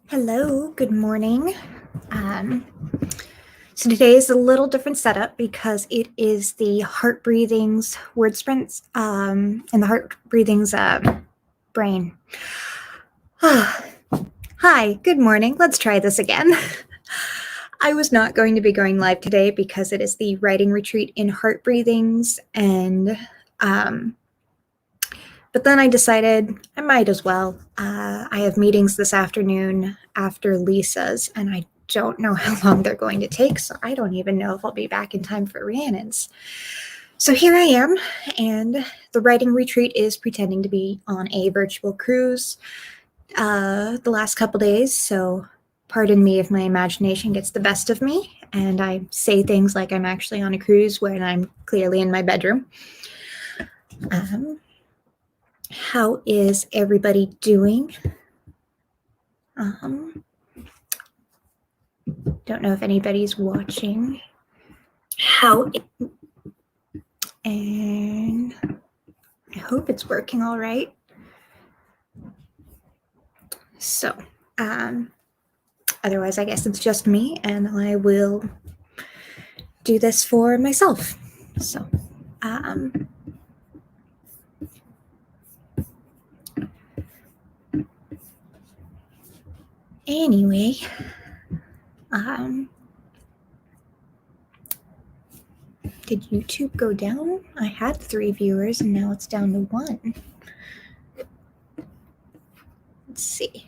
Hello, good morning. So today is a little different setup because it is the Heartbreathings word sprints and the Heartbreathings brain. Hi, good morning. Let's try this again. I was not going to be going live today because it is the writing retreat in Heartbreathings, and but then I decided I might as well. I have meetings this afternoon after Lisa's, and I don't know how long they're going to take, so I don't even know if I'll be back in time for Rhiannon's. So here I am, and the writing retreat is pretending to be on a virtual cruise the last couple days, so pardon me if my imagination gets the best of me, and I say things like I'm actually on a cruise when I'm clearly in my bedroom. How is everybody doing? Don't know if anybody's watching. And I hope it's working all right. So, otherwise, I guess it's just me, and I will do this for myself. So, anyway, did YouTube go down? I had 3 viewers, and now it's down to 1. Let's see.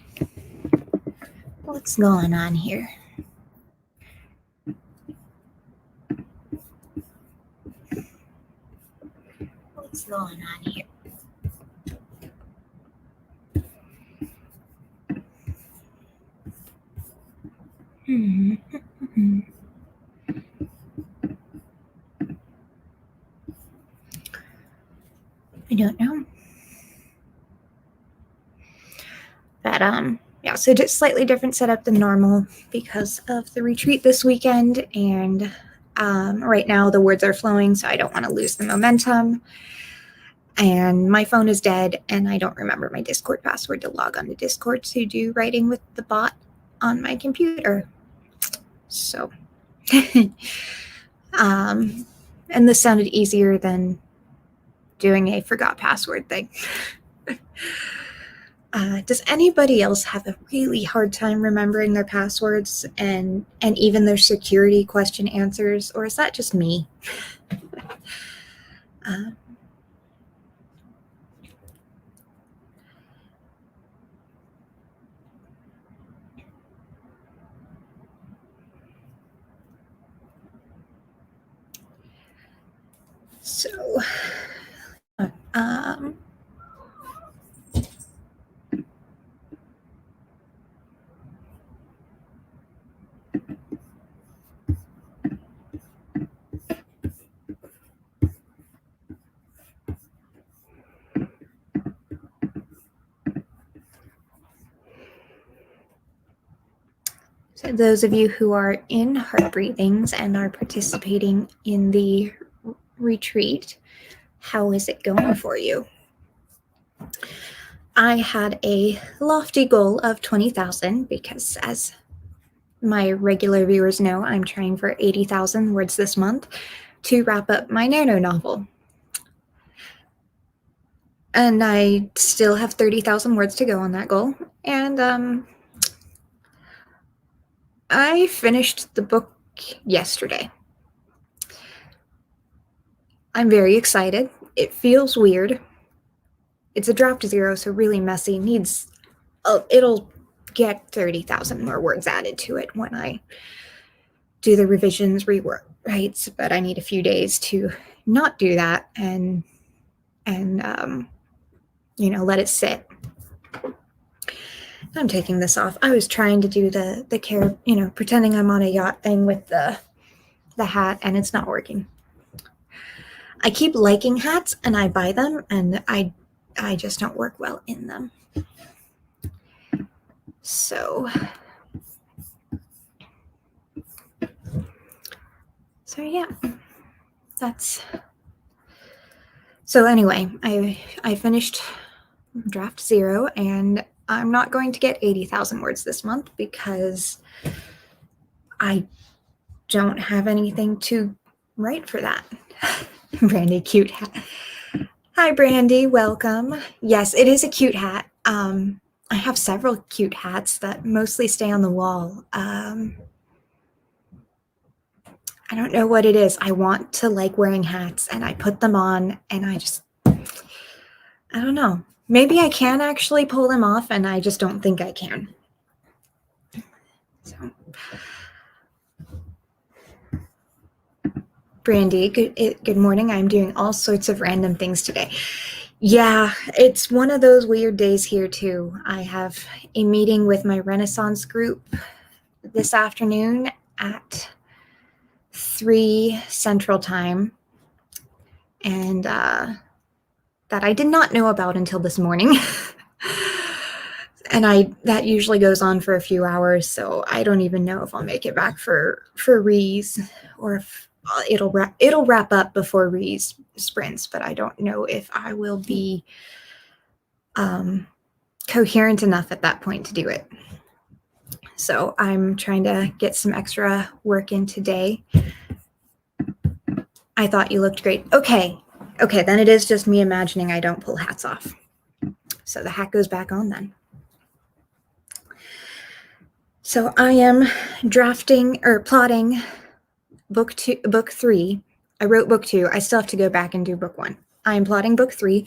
What's going on here? What's going on here? I don't know. But yeah, so just slightly different setup than normal because of the retreat this weekend, and right now the words are flowing, so I don't want to lose the momentum. And my phone is dead, and I don't remember my Discord password to log on to Discord to do writing with the bot on my computer. So, and this sounded easier than doing a forgot password thing. Does anybody else have a really hard time remembering their passwords and even their security question answers, or is that just me? So, so those of you who are in Heartbreathings and are participating in the retreat, how is it going for you? I had a lofty goal of 20,000 because, as my regular viewers know, I'm trying for 80,000 words this month to wrap up my nano novel. And I still have 30,000 words to go on that goal. And I finished the book yesterday. I'm very excited. It feels weird. It's a draft 0, so really messy. It'll get 30,000 more words added to it when I do the revisions, rewrites, but I need a few days to not do that and let it sit. I'm taking this off. I was trying to do the care, pretending I'm on a yacht thing with the hat, and it's not working. I keep liking hats, and I buy them, and I just don't work well in them. So yeah, that's. So anyway, I finished draft 0, and I'm not going to get 80,000 words this month because I don't have anything to write for that. Brandy, cute hat. Hi, Brandy. Welcome. Yes, it is a cute hat. I have several cute hats that mostly stay on the wall. I don't know what it is. I want to like wearing hats, and I put them on, and I don't know. Maybe I can actually pull them off, and I just don't think I can. So, Brandy, good morning. I'm doing all sorts of random things today. Yeah, it's one of those weird days here too. I have a meeting with my Renaissance group this afternoon at 3 Central Time, and that I did not know about until this morning. And that usually goes on for a few hours, so I don't even know if I'll make it back for Rees, or if it'll wrap up before Rees sprints, but I don't know if I will be coherent enough at that point to do it. So I'm trying to get some extra work in today. I thought you looked great. Okay, then it is just me imagining I don't pull hats off. So the hat goes back on then. So I am plotting book 3. I wrote book 2. I still have to go back and do book 1. I am plotting book 3.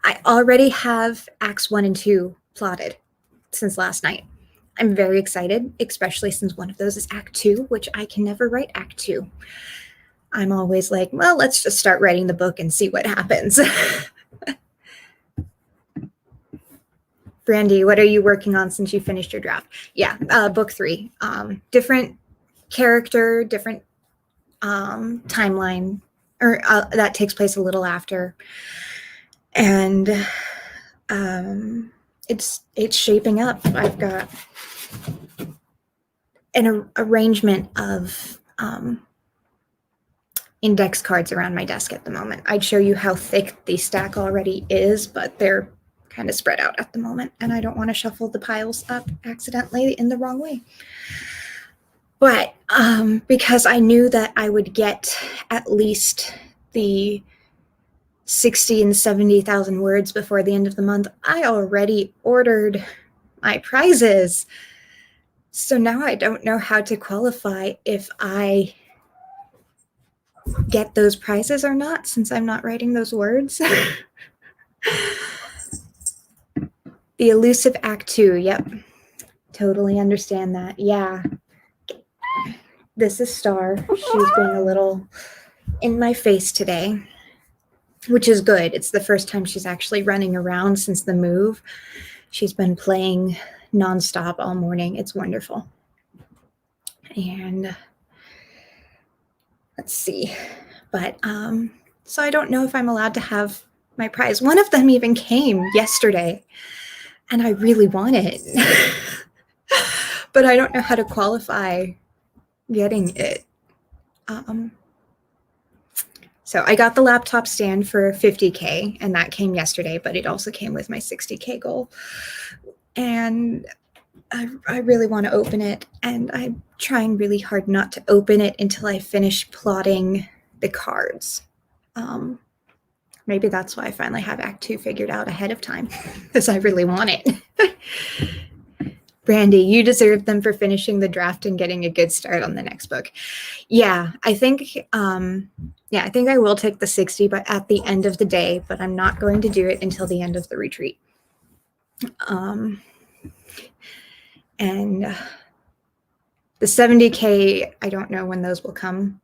I already have acts 1 and 2 plotted since last night. I'm very excited, especially since one of those is act 2, which I can never write act 2. I'm always like, well, let's just start writing the book and see what happens. Brandy, what are you working on since you finished your draft? Yeah, book 3. Different character, different timeline, or that takes place a little after. And it's shaping up. I've got an arrangement of index cards around my desk at the moment. I'd show you how thick the stack already is, but they're kind of spread out at the moment, and I don't want to shuffle the piles up accidentally in the wrong way. But because I knew that I would get at least the 60 and 70,000 words before the end of the month, I already ordered my prizes. So now I don't know how to qualify if I get those prizes or not, since I'm not writing those words. The elusive act 2. Yep. Totally understand that. Yeah. This is Star. She's being a little in my face today, which is good. It's the first time she's actually running around since the move. She's been playing nonstop all morning. It's wonderful. And let's see. But so I don't know if I'm allowed to have my prize. One of them even came yesterday, and I really want it. But I don't know how to qualify getting it. So I got the laptop stand for 50K, and that came yesterday, but it also came with my 60K goal. And I really want to open it, and I'm trying really hard not to open it until I finish plotting the cards. Maybe that's why I finally have Act 2 figured out ahead of time, because I really want it. Brandy, you deserve them for finishing the draft and getting a good start on the next book. Yeah, I think I will take the 60, but at the end of the day, but I'm not going to do it until the end of the retreat. And the 70K, I don't know when those will come.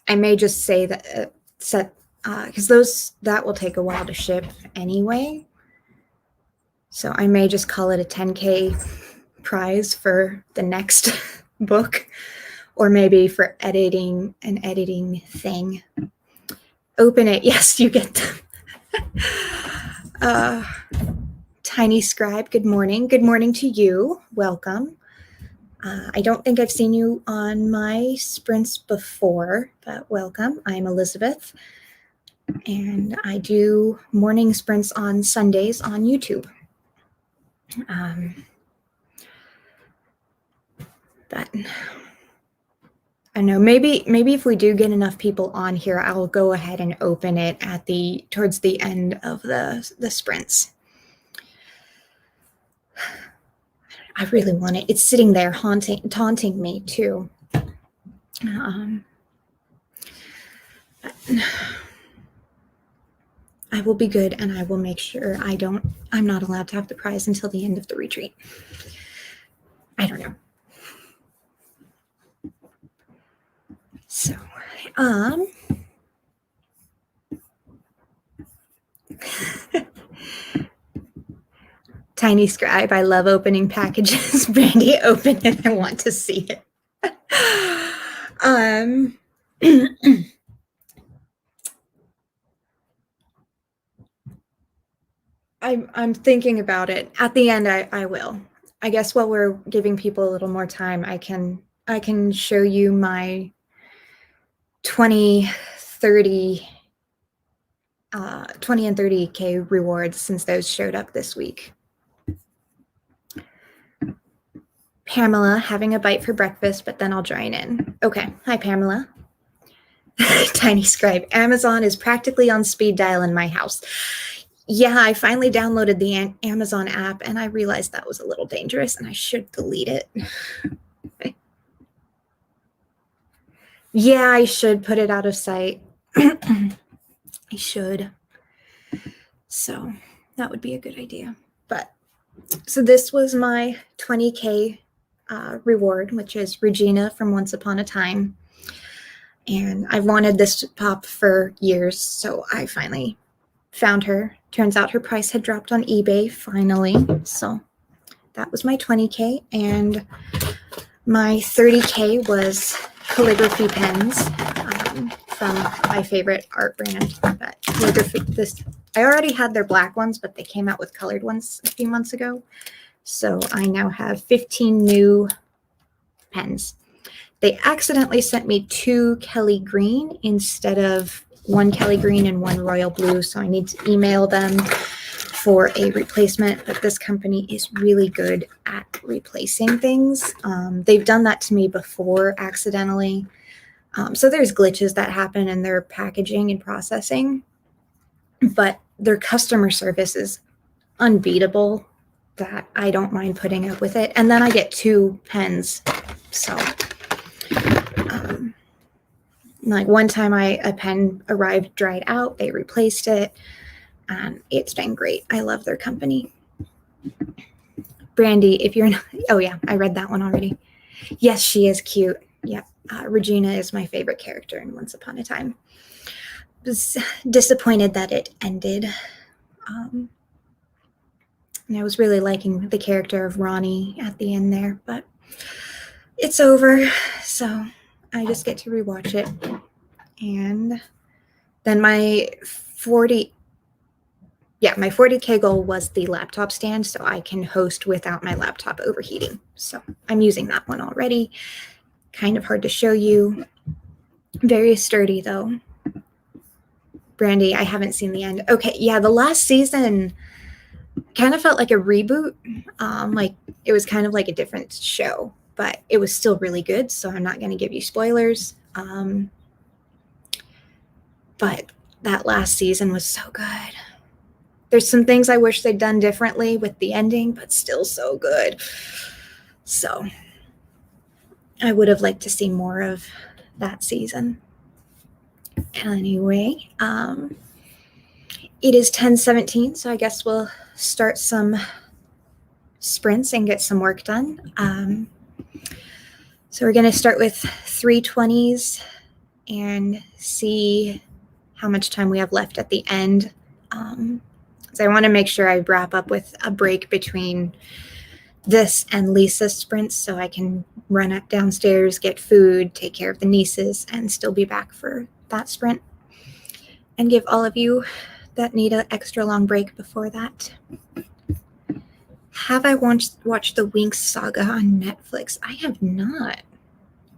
I may just say that because that will take a while to ship anyway. So I may just call it a 10K prize for the next book, or maybe for editing thing. Open it. Yes, you get them. Tiny Scribe, good morning. Good morning to you. Welcome. I don't think I've seen you on my sprints before, but welcome. I'm Elizabeth, and I do morning sprints on Sundays on YouTube. But I know maybe if we do get enough people on here, I'll go ahead and open it at towards the end of the sprints. I really want it. It's sitting there taunting me too. I will be good, and I will make sure I'm not allowed to have the prize until the end of the retreat. I don't know. So, Tiny Scribe, I love opening packages. Brandy, open it. I want to see it. I'm thinking about it. At the end, I will. I guess while we're giving people a little more time, I can show you my 20, 30, 20 and 30K rewards since those showed up this week. Pamela, having a bite for breakfast, but then I'll join in. Okay. Hi, Pamela. Tiny Scribe. Amazon is practically on speed dial in my house. Yeah, I finally downloaded the Amazon app, and I realized that was a little dangerous, and I should delete it. Yeah, I should put it out of sight. I should. So that would be a good idea. But so this was my 20K reward, which is Regina from Once Upon a Time. And I've wanted this to pop for years, so I finally found her. Turns out her price had dropped on eBay finally. So that was my 20K. And my 30K was calligraphy pens from my favorite art brand. But I already had their black ones, but they came out with colored ones a few months ago. So I now have 15 new pens. They accidentally sent me 2 Kelly Green instead of 1 Kelly Green and 1 Royal Blue. So I need to email them for a replacement. But this company is really good at replacing things. They've done that to me before accidentally. So there's glitches that happen in their packaging and processing. But their customer service is unbeatable that I don't mind putting up with it. And then I get 2 pens. So like one time a pen arrived dried out, they replaced it, and it's been great. I love their company. Brandy, if you're not, oh yeah, I read that one already. Yes, she is cute. Yep. Regina is my favorite character in Once Upon a Time. Was disappointed that it ended. And I was really liking the character of Ronnie at the end there, but it's over. So I just get to rewatch it. And then my 40K goal was the laptop stand, so I can host without my laptop overheating. So I'm using that one already. Kind of hard to show you. Very sturdy though. Brandy, I haven't seen the end. Okay, yeah, the last season kind of felt like a reboot. Like it was kind of like a different show, but it was still really good, so I'm not going to give you spoilers. But that last season was so good. There's some things I wish they'd done differently with the ending, but still so good. So I would have liked to see more of that season. Anyway, it is 10:17, so I guess we'll start some sprints and get some work done. So we're going to start with 320s and see how much time we have left at the end. So I want to make sure I wrap up with a break between this and Lisa's sprints so I can run downstairs, get food, take care of the nieces, and still be back for that sprint and give all of you that need an extra long break before that. Have I watched the Winx saga on Netflix? I have not.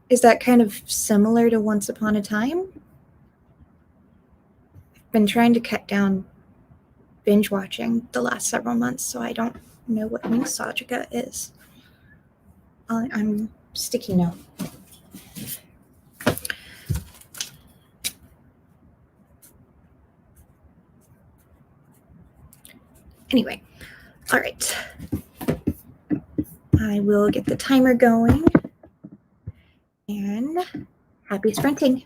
Is that kind of similar to Once Upon a Time? I've been trying to cut down binge watching the last several months, so I don't know what Mixologica is. I'm sticky note. Anyway, all right. I will get the timer going, and happy sprinting.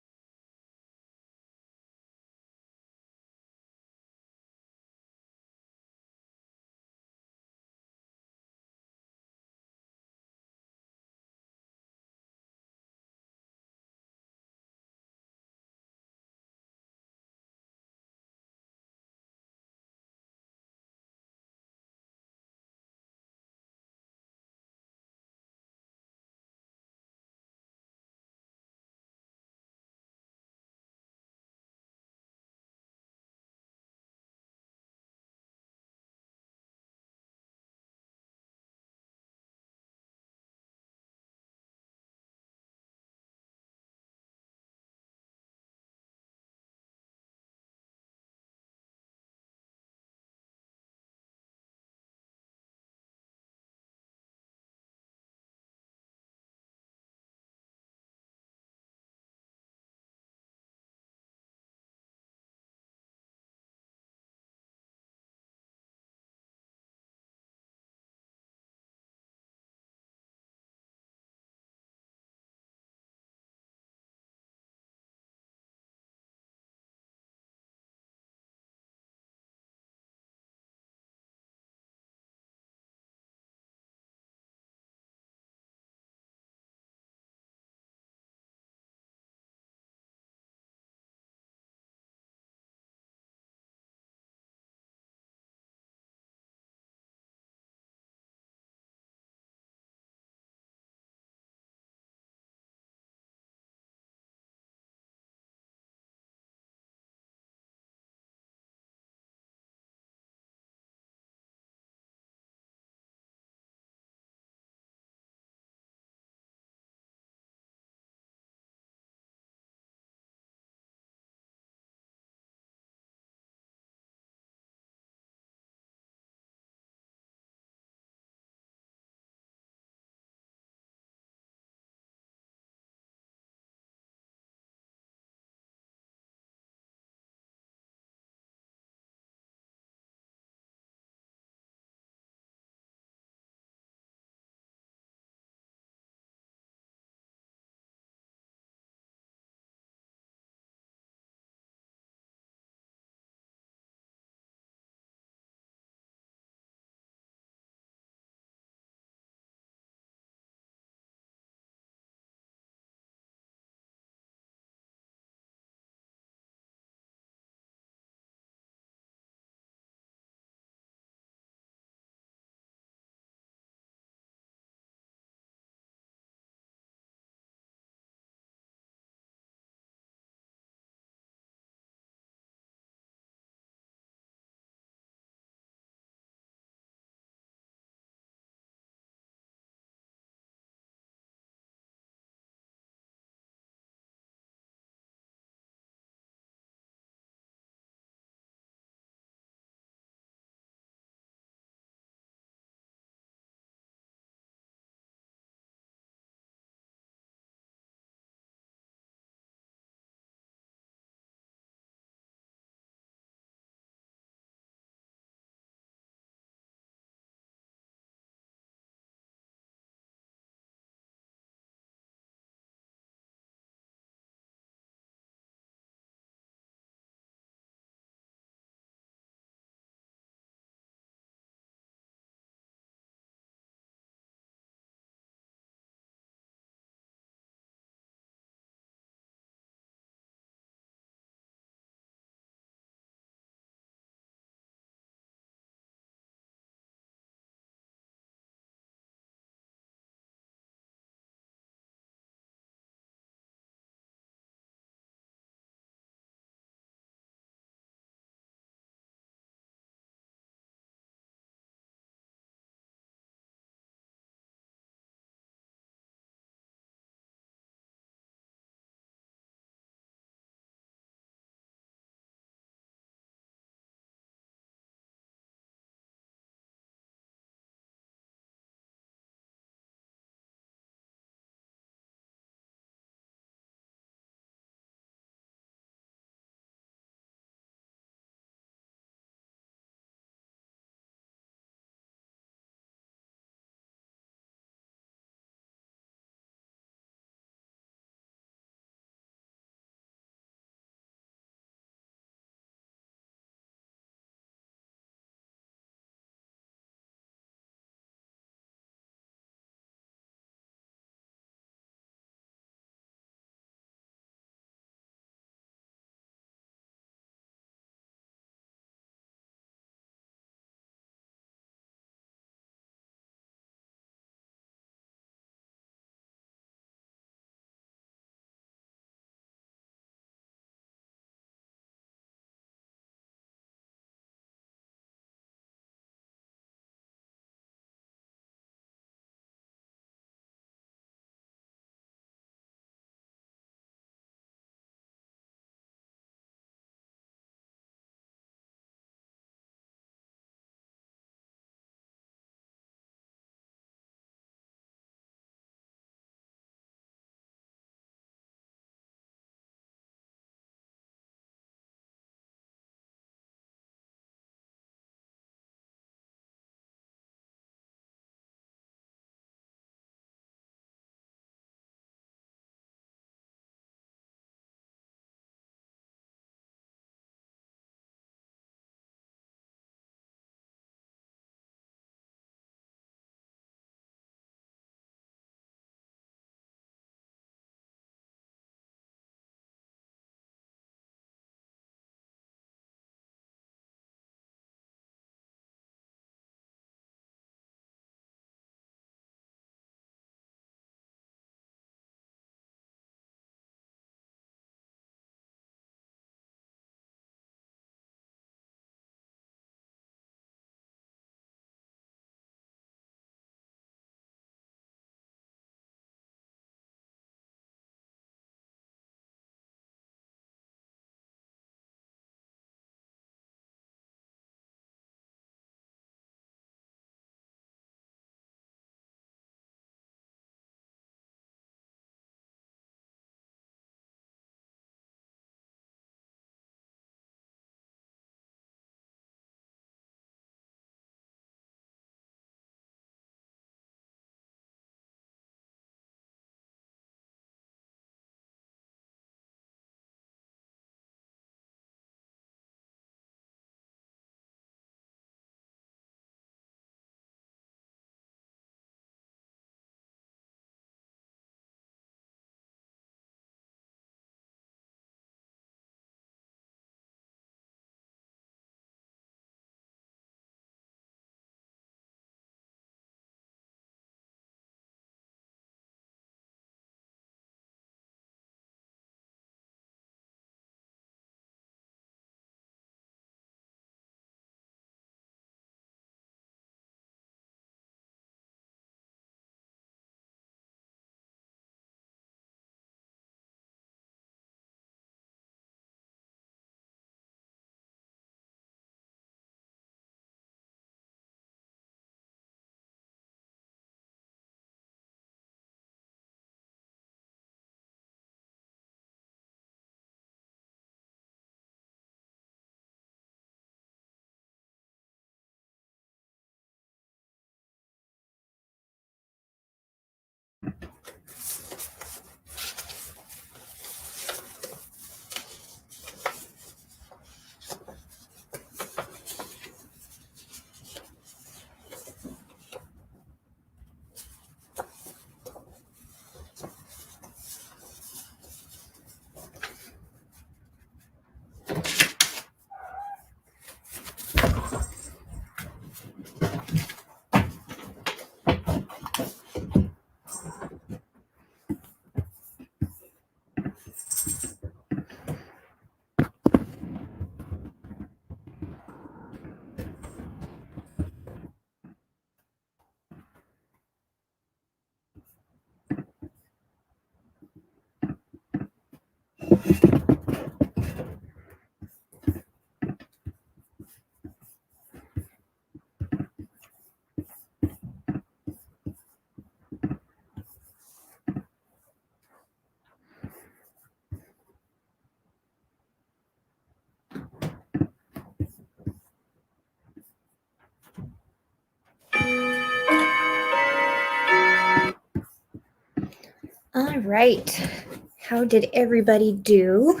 All right. How did everybody do?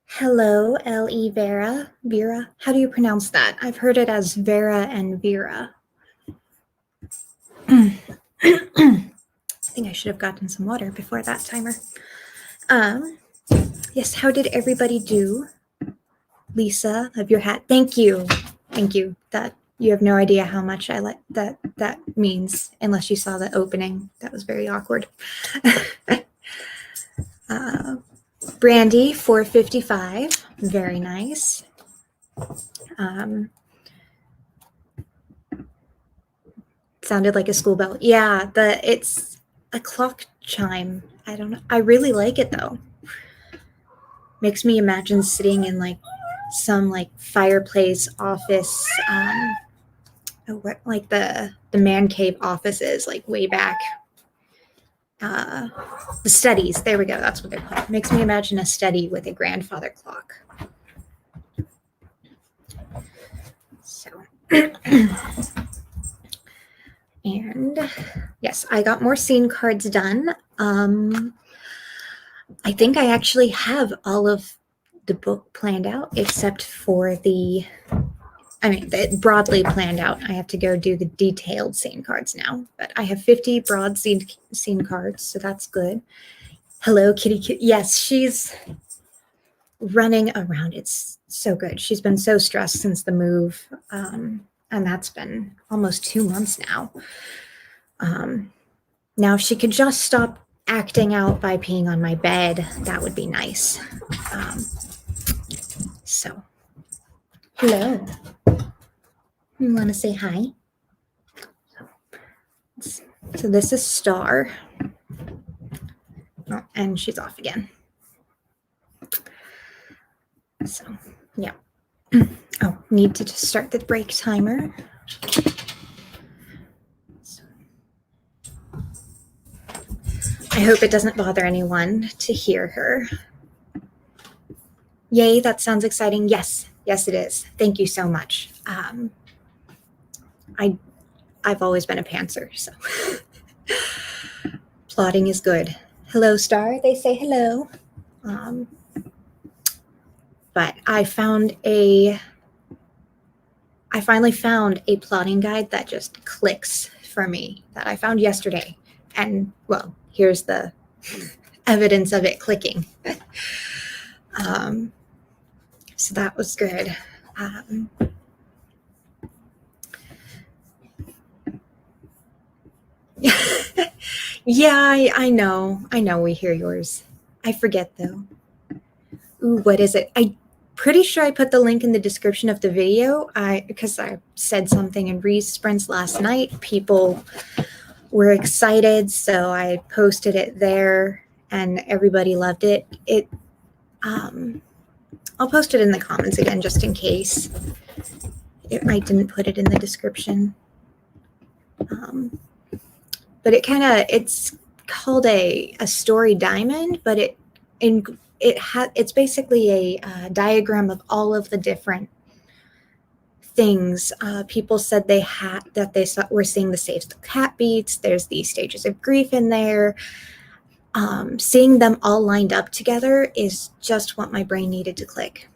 Hello, L.E. Vera. Vera? How do you pronounce that? I've heard it as Vera and Vera. I think I should have gotten some water before that timer. Yes, how did everybody do? Lisa, of your hat. Thank you. Thank you. That you have no idea how much I like that means unless you saw the opening. That was very awkward. Brandy 455. Very nice. Sounded like a school bell. Yeah, it's a clock chime. I don't know. I really like it though. Makes me imagine sitting in like some like fireplace office, like the man cave offices, like way back. The studies. There we go. That's what they're called. Makes me imagine a study with a grandfather clock. So, and yes, I got more scene cards done. I think I actually have all of the book planned out except for broadly planned out. I have to go do the detailed scene cards now, but I have 50 broad scene cards, so that's good. Hello, Kitty. Yes, she's running around. It's so good. She's been so stressed since the move, and that's been almost 2 months now. Now, if she could just stop acting out by peeing on my bed, that would be nice. So, hello. You want to say hi? So this is Star. Oh, and she's off again. So, yeah. Oh, need to just start the break timer. So, I hope it doesn't bother anyone to hear her. Yay, that sounds exciting. Yes, it is. Thank you so much. I've always been a pantser, so plotting is good. Hello, Star. They say hello. But I finally found a plotting guide that just clicks for me that I found yesterday. And well, here's the evidence of it clicking. So that was good. Yeah, I know we hear yours. I forget though. Ooh, what is it? I'm pretty sure I put the link in the description of the video. Because I said something in Resprints last night. People were excited, so I posted it there and everybody loved it. I'll post it in the comments again just in case. I didn't put it in the description. But it's called a story diamond, but it's basically a diagram of all of the different things. People said they were seeing the safe cat beats. There's the stages of grief in there. Seeing them all lined up together is just what my brain needed to click.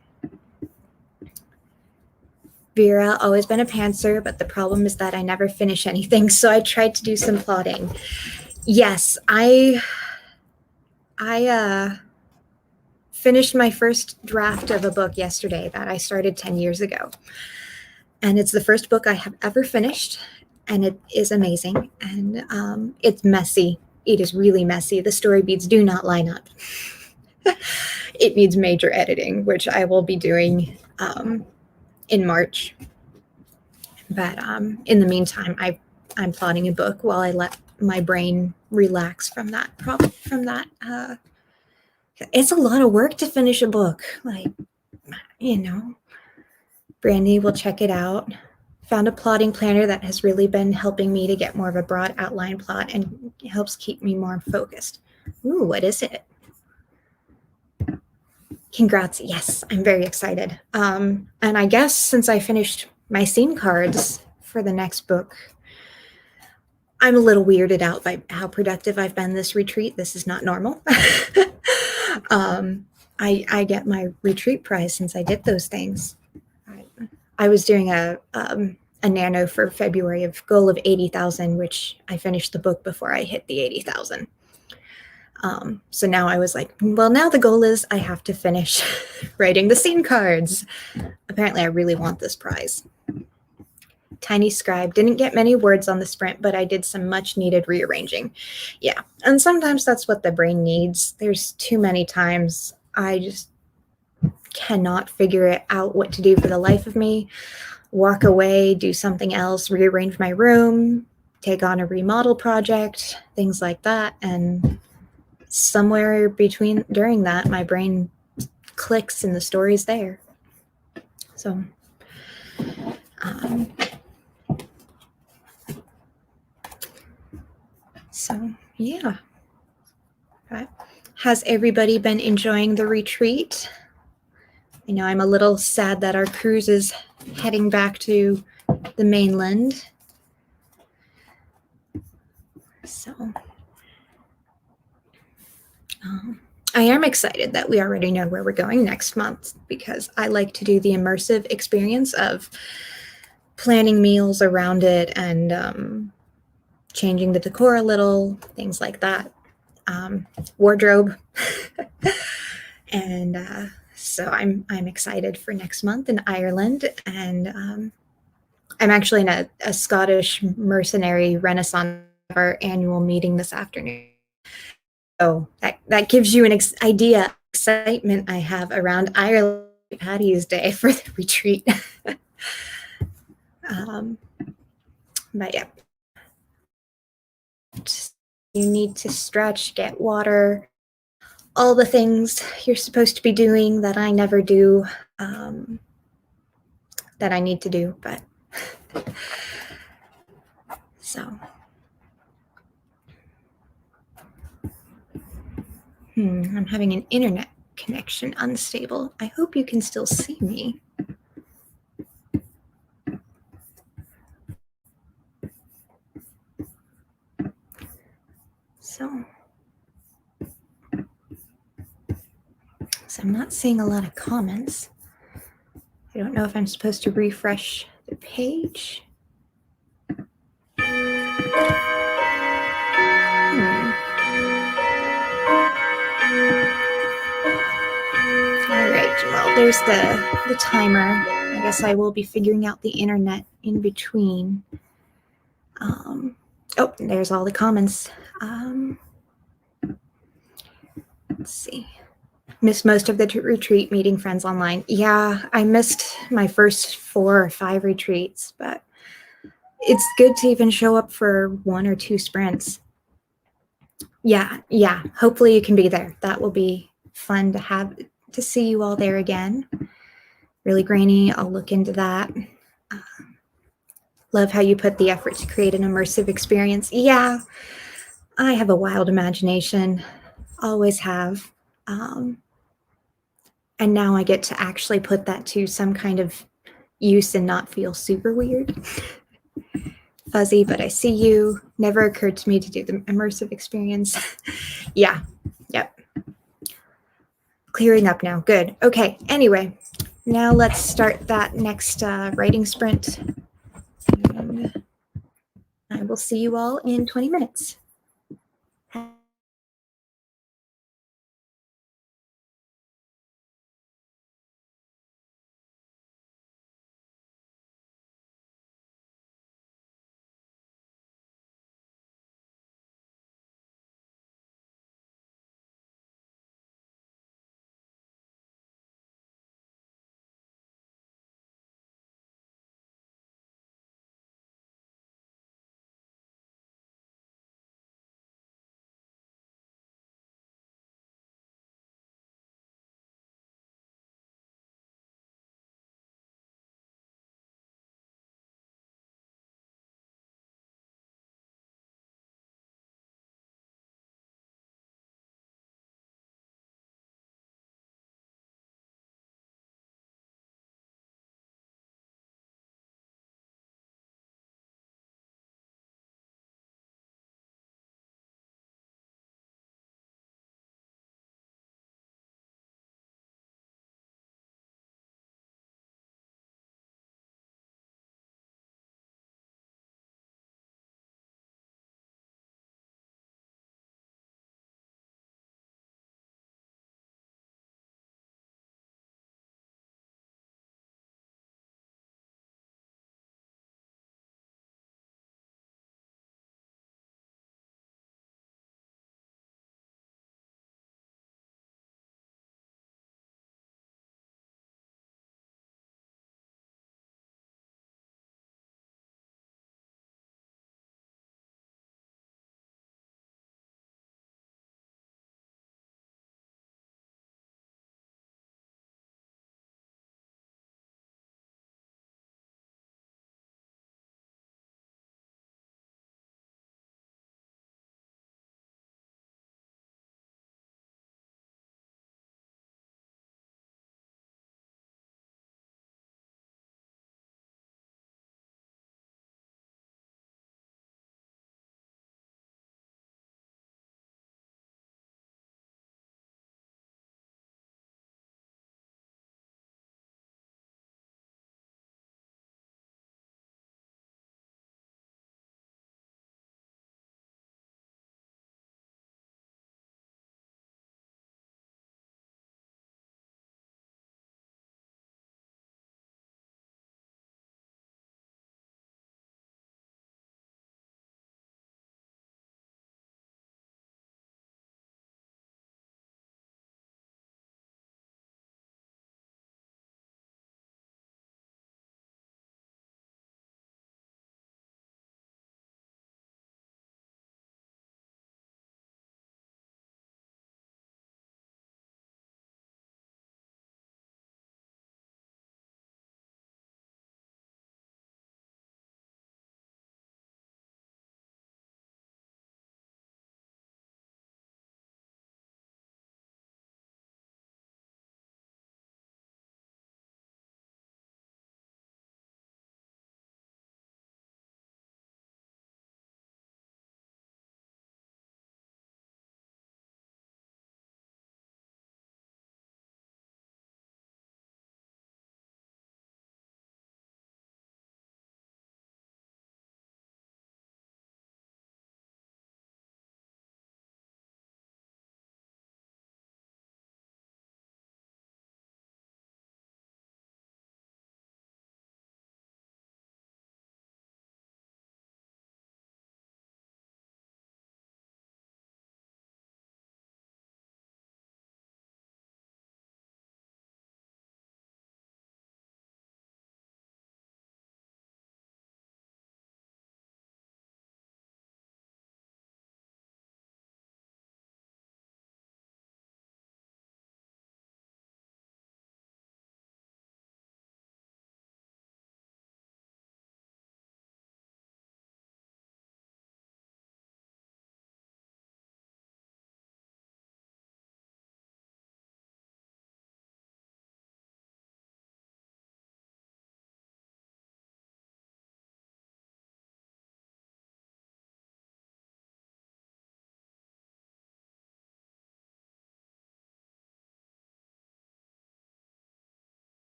Vera, always been a pantser, but the problem is that I never finish anything, so I tried to do some plotting. Yes, I finished my first draft of a book yesterday that I started 10 years ago. And it's the first book I have ever finished, and it is amazing. And it's messy. It is really messy. The story beats do not line up. It needs major editing, which I will be doing in March. But in the meantime, I'm plotting a book while I let my brain relax from that It's a lot of work to finish a book. Like, you know, Brandy will check it out. Found a plotting planner that has really been helping me to get more of a broad outline plot and helps keep me more focused. Ooh, what is it? Congrats. Yes, I'm very excited. And I guess since I finished my scene cards for the next book, I'm a little weirded out by how productive I've been this retreat. This is not normal. I get my retreat prize since I did those things. I was doing a nano for February of goal of 80,000, which I finished the book before I hit the 80,000. So now I was like, well, now the goal is I have to finish writing the scene cards. Apparently, I really want this prize. Tiny scribe, didn't get many words on the sprint, but I did some much needed rearranging. Yeah, and sometimes that's what the brain needs. There's too many times I just cannot figure it out what to do for the life of me. Walk away, do something else, rearrange my room, take on a remodel project, things like that. And somewhere between during that, my brain clicks and the story's there. So, yeah. Right. Has everybody been enjoying the retreat? I know I'm a little sad that our cruise is heading back to the mainland. So, I am excited that we already know where we're going next month because I like to do the immersive experience of planning meals around it and changing the decor a little, things like that. Wardrobe. And so I'm excited for next month in Ireland, and I'm actually in a Scottish mercenary Renaissance, our annual meeting this afternoon. So that gives you an idea excitement I have around Ireland Patty's Day for the retreat. But yeah, you need to stretch, get water, all the things you're supposed to be doing that I never do, that I need to do, but so. I'm having an internet connection unstable. I hope you can still see me. So I'm not seeing a lot of comments. I don't know if I'm supposed to refresh the page. All right, well, there's the timer. I guess I will be figuring out the internet in between. Oh, there's all the comments. Let's see. Missed most of the retreat, meeting friends online. Yeah, I missed my first 4 or 5 retreats, but it's good to even show up for 1 or 2 sprints. Yeah. Hopefully you can be there. That will be fun to see you all there again. Really grainy. I'll look into that. Love how you put the effort to create an immersive experience. Yeah, I have a wild imagination. Always have. And now I get to actually put that to some kind of use and not feel super weird. Fuzzy, but I see you. Never occurred to me to do the immersive experience. Yeah. Yep. Clearing up now. Good. Okay. Anyway, now let's start that next writing sprint. And I will see you all in 20 minutes.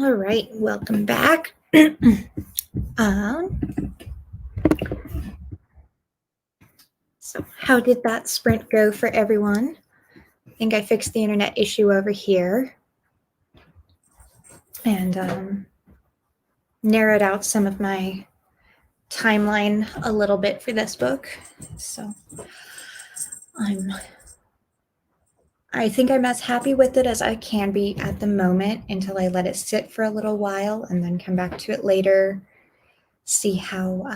All right, welcome back. So how did that sprint go for everyone? I think I fixed the internet issue over here and narrowed out some of my timeline a little bit for this book. So I think I'm as happy with it as I can be at the moment until I let it sit for a little while and then come back to it later, see how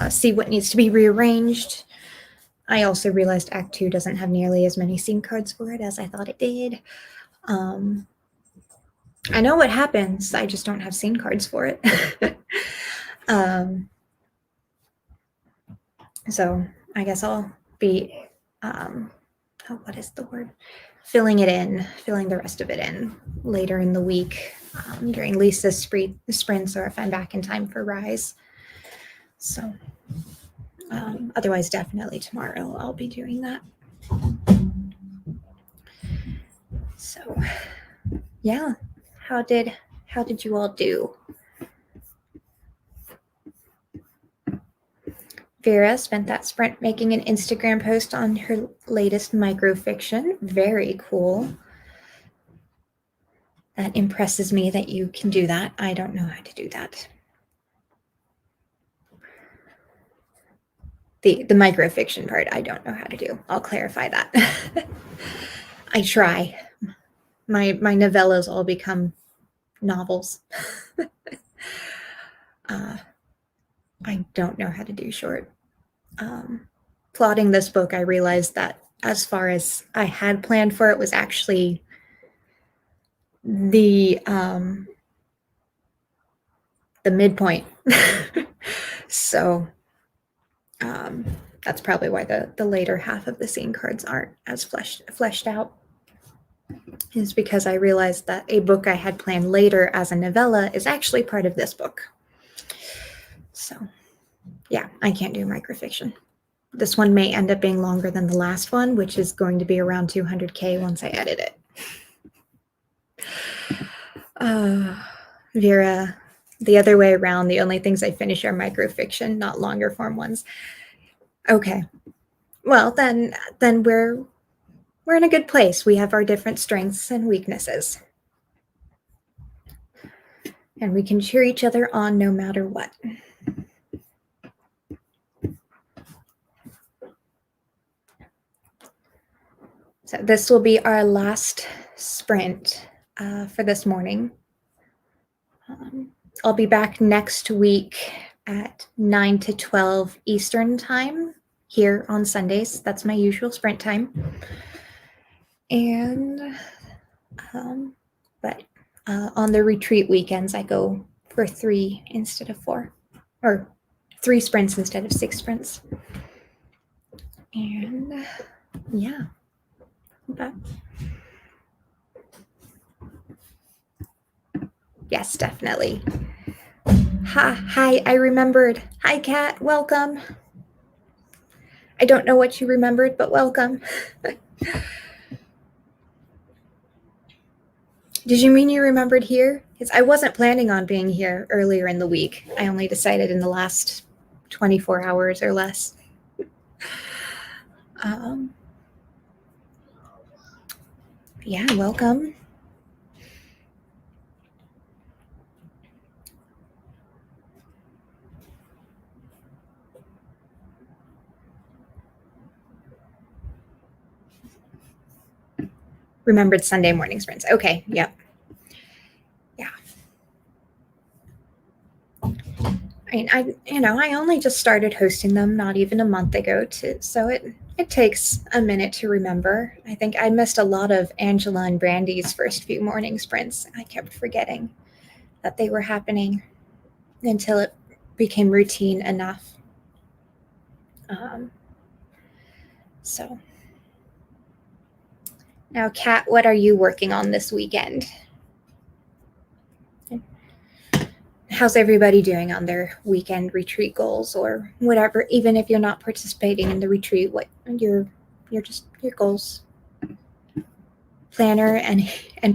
see what needs to be rearranged. I also realized Act 2 doesn't have nearly as many scene cards for it as I thought it did. I know what happens, I just don't have scene cards for it. So I guess I'll be, what is the word? Filling the rest of it in later in the week during Lisa's sprints, or if I'm back in time for Rise. So otherwise, definitely tomorrow I'll be doing that. So yeah, how did you all do? Vera spent that sprint making an Instagram post on her latest microfiction. Very cool. That impresses me that you can do that. I don't know how to do that. The microfiction part, I don't know how to do. I'll clarify that. I try. My novellas all become novels. I don't know how to do short. Plotting this book, I realized that as far as I had planned for it was actually the midpoint. So that's probably why the later half of the scene cards aren't as fleshed out, is because I realized that a book I had planned later as a novella is actually part of this book. So yeah, I can't do microfiction. This one may end up being longer than the last one, which is going to be around 200K once I edit it. Vera, the other way around, the only things I finish are microfiction, not longer form ones. Okay. Well, then we're in a good place. We have our different strengths and weaknesses. And we can cheer each other on no matter what. So this will be our last sprint for this morning. I'll be back next week at 9 to 12 Eastern time here on Sundays. That's my usual sprint time. And but on the retreat weekends, I go for 3 instead of 4, or 3 sprints instead of 6 sprints. And yeah. Okay. Yes, definitely. Hi, I remembered. Hi, Kat, welcome. I don't know what you remembered, but welcome. Did you mean you remembered here? Because I wasn't planning on being here earlier in the week. I only decided in the last 24 hours or less. Yeah, welcome. Remembered Sunday morning sprints. Okay, yep. Yeah. I only just started hosting them not even a month ago, so it takes a minute to remember. I think I missed a lot of Angela and Brandy's first few morning sprints. I kept forgetting that they were happening until it became routine enough. So now, Kat, what are you working on this weekend? How's everybody doing on their weekend retreat goals, or whatever? Even if you're not participating in the retreat, what your goals? planner and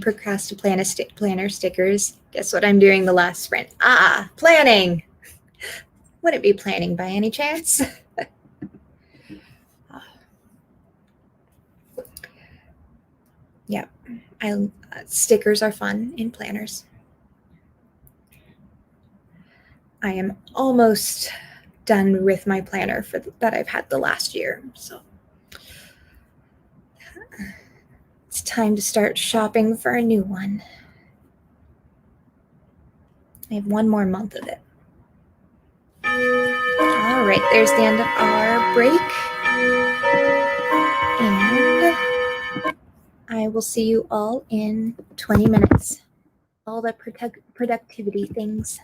planner stickers. Guess what I'm doing the last sprint? Planning. Would it be planning by any chance? Yep. Stickers are fun in planners. I am almost done with my planner that I've had the last year. So it's time to start shopping for a new one. I have one more month of it. All right, there's the end of our break. And I will see you all in 20 minutes. All the productivity things.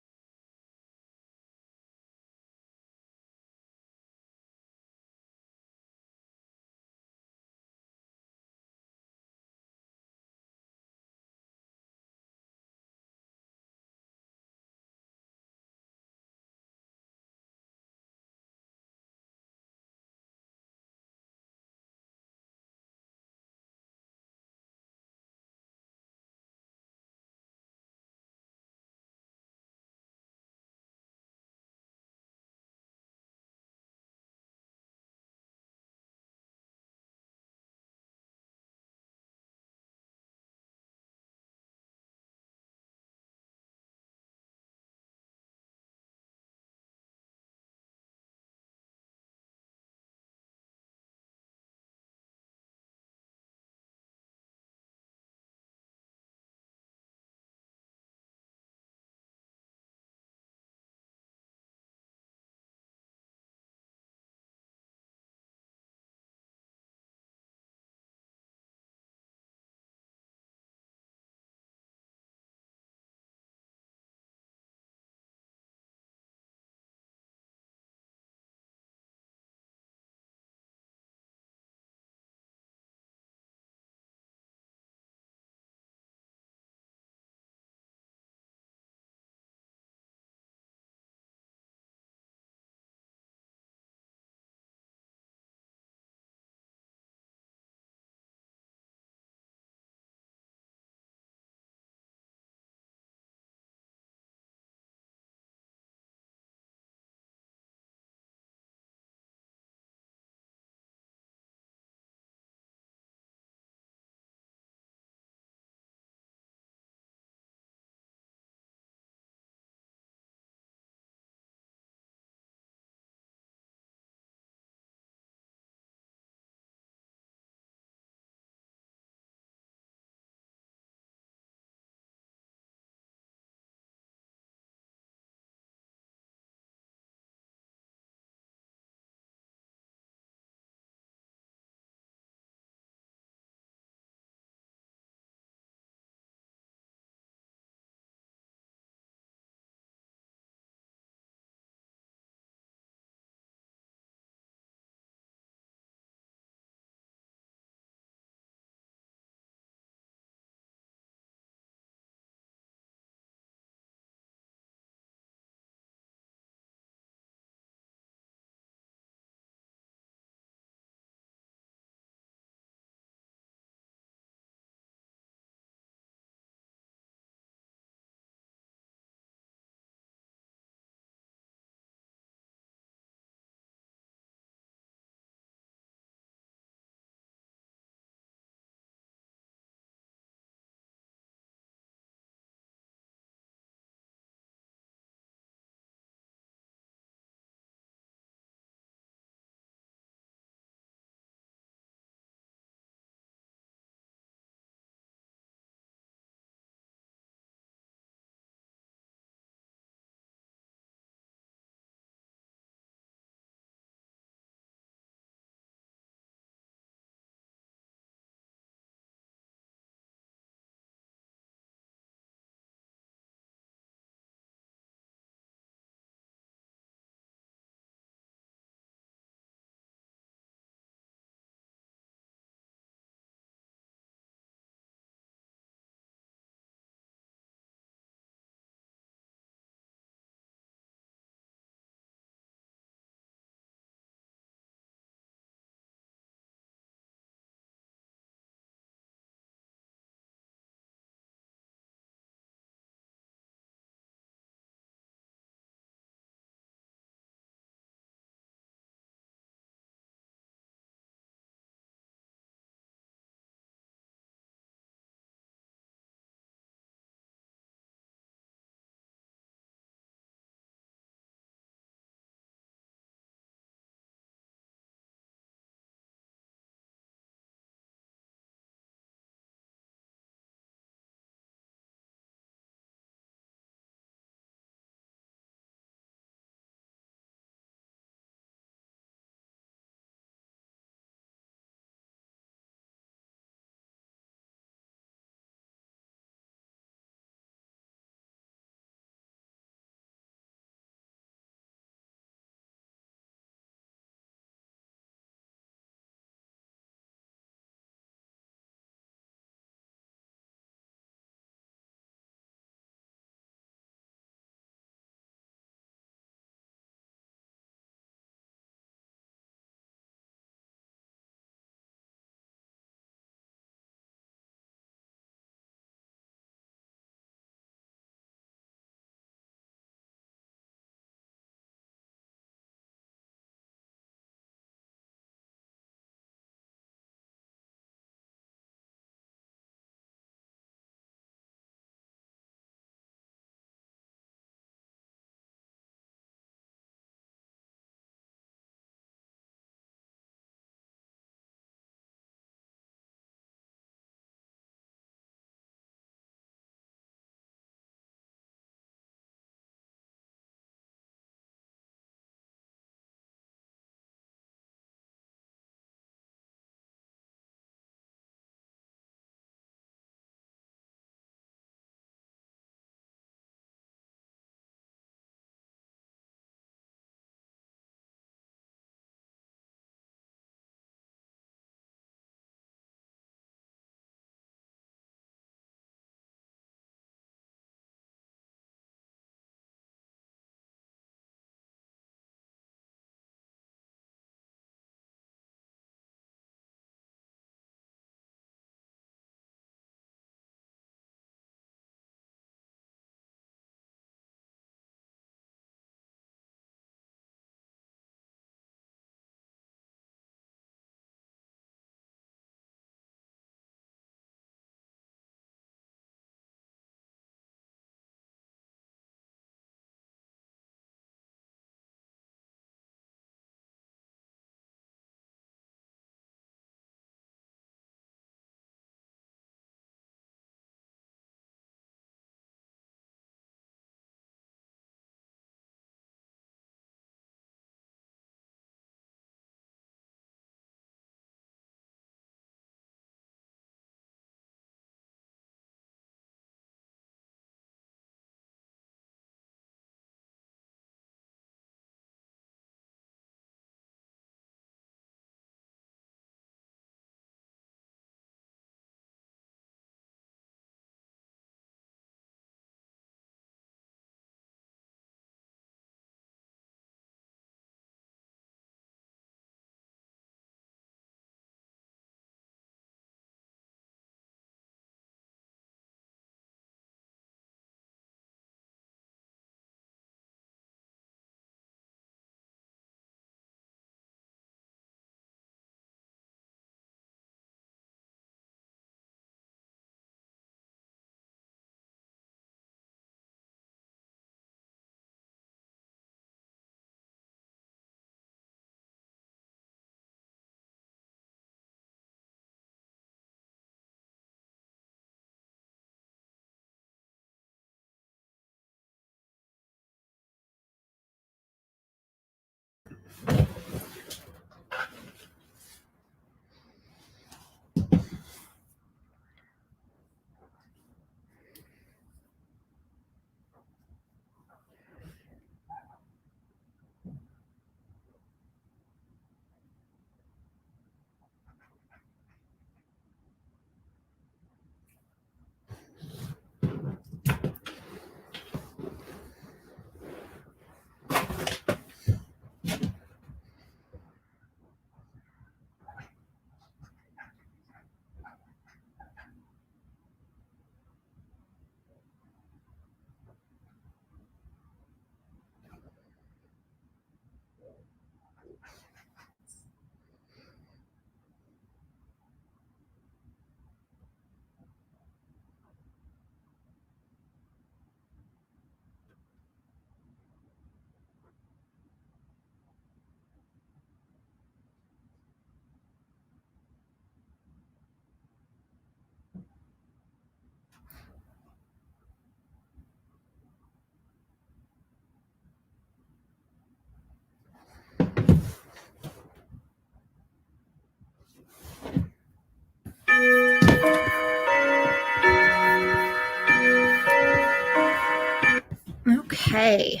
Okay,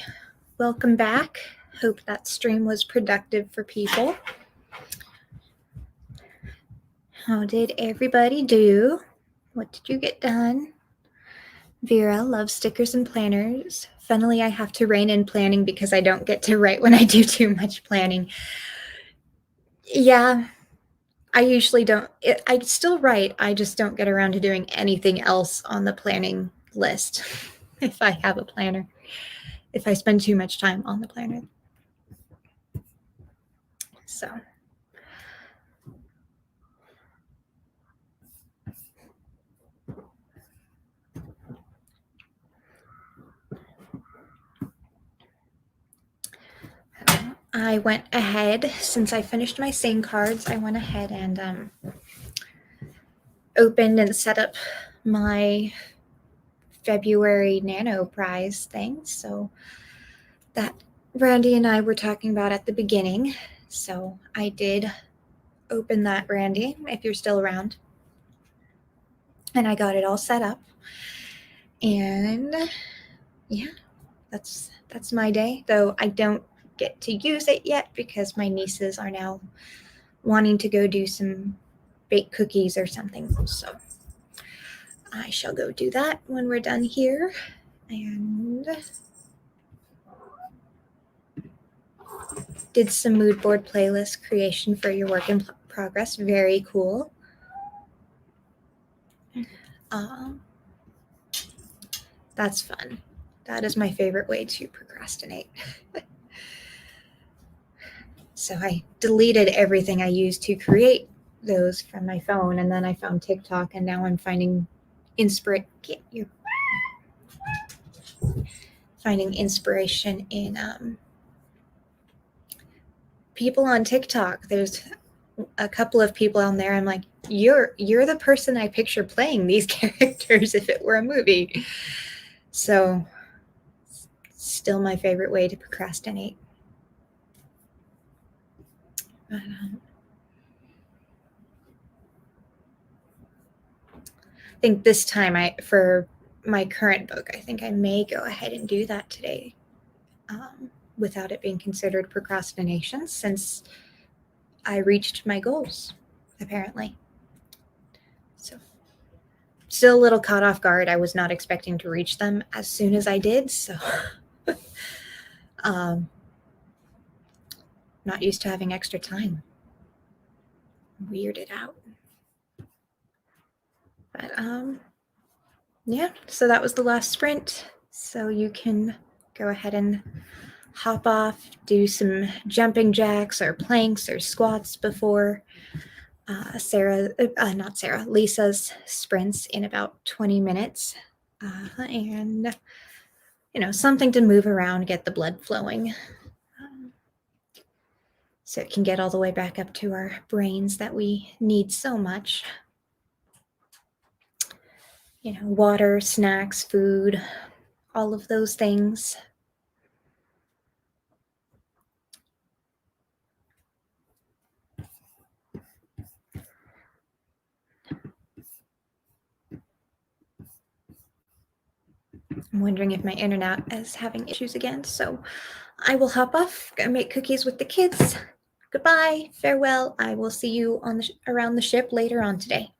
welcome back. Hope that stream was productive for people. How did everybody do? What did you get done? Vera loves stickers and planners. Funnily, I have to rein in planning because I don't get to write when I do too much planning. Yeah, I usually don't. I still write. I just don't get around to doing anything else on the planning list if I have a planner, if I spend too much time on the planner. So. I went ahead, since I finished my sing cards, I went ahead and opened and set up my February Nano Prize thing. So that Randy and I were talking about at the beginning. So I did open that, Randy, if you're still around. And I got it all set up. And yeah, that's my day. Though I don't get to use it yet because my nieces are now wanting to go do some baked cookies or something. So I shall go do that when we're done here. And did some mood board playlist creation for your work in progress. Very cool. That's fun. That is my favorite way to procrastinate. So I deleted everything I used to create those from my phone, and then I found TikTok, and now I'm finding inspiration in people on TikTok. There's a couple of people on there. I'm like, you're the person I picture playing these characters if it were a movie. So still my favorite way to procrastinate. But, I think this time for my current book, I think I may go ahead and do that today without it being considered procrastination, since I reached my goals, apparently. So still a little caught off guard. I was not expecting to reach them as soon as I did, so not used to having extra time. Weirded out. But yeah, so that was the last sprint. So you can go ahead and hop off, do some jumping jacks or planks or squats before Lisa's sprints in about 20 minutes. And, something to move around, get the blood flowing. So it can get all the way back up to our brains that we need so much. Water, snacks, food, all of those things. I'm wondering if my internet is having issues again, so I will hop off, go make cookies with the kids. Goodbye, farewell. I will see you around the ship later on today.